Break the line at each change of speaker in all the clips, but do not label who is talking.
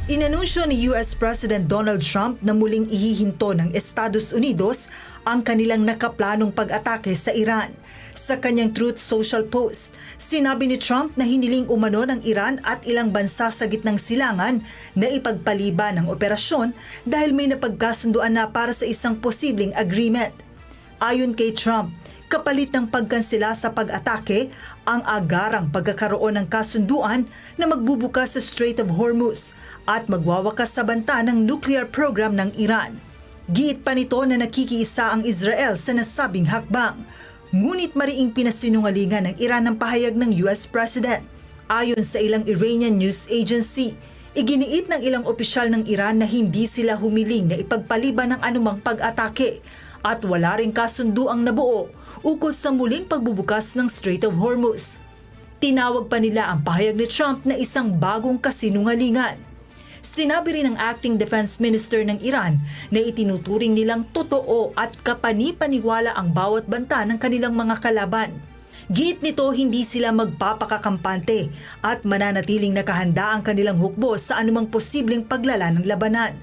Inanunsyo ni US President Donald Trump na muling ihihinto ng Estados Unidos ang kanilang nakaplanong pag-atake sa Iran. Sa kanyang Truth Social post, sinabi ni Trump na hiniling umano ng Iran at ilang bansa sa gitnang silangan na ipagpaliban ang operasyon dahil may napagkasunduan na para sa isang posibleng agreement. Ayon kay Trump, kapalit ng pagkansela sa pag-atake, ang agarang pagkakaroon ng kasunduan na magbubukas sa Strait of Hormuz at magwawakas sa banta ng nuclear program ng Iran. Giit pa nito na nakikiisa ang Israel sa nasabing hakbang. Ngunit mariing pinasinungalingan ng Iran ang pahayag ng US President. Ayon sa ilang Iranian news agency, iginiit ng ilang opisyal ng Iran na hindi sila humiling na ipagpaliban ng anumang pag-atake at wala ring kasunduang nabuo ukol sa muling pagbubukas ng Strait of Hormuz. Tinawag pa nila ang pahayag ni Trump na isang bagong kasinungalingan. Sinabi rin ng Acting Defense Minister ng Iran na itinuturing nilang totoo at kapani-paniwala ang bawat banta ng kanilang mga kalaban. Giit nito hindi sila magpapakakampante at mananatiling nakahanda ang kanilang hukbo sa anumang posibleng paglala ng labanan.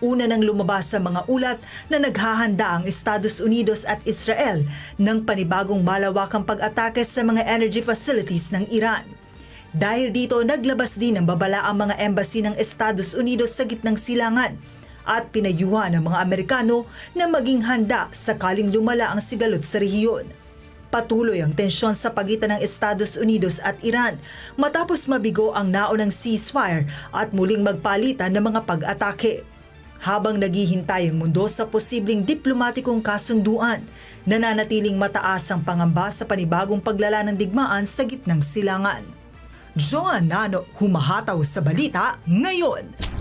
Una nang lumabas sa mga ulat na naghahanda ang Estados Unidos at Israel ng panibagong malawakang pag-atake sa mga energy facilities ng Iran. Dahil dito, naglabas din ng babala ang mga embassy ng Estados Unidos sa gitnang silangan at pinayuhan ng mga Amerikano na maging handa sakaling lumala ang sigalot sa rehiyon. Patuloy ang tensyon sa pagitan ng Estados Unidos at Iran matapos mabigo ang naunang ceasefire at muling magpalitan ng mga pag-atake. Habang naghihintay ang mundo sa posibleng diplomatikong kasunduan, nananatiling mataas ang pangamba sa panibagong paglala ng digmaan sa gitnang silangan. Joan Nano, humahataw sa balita ngayon.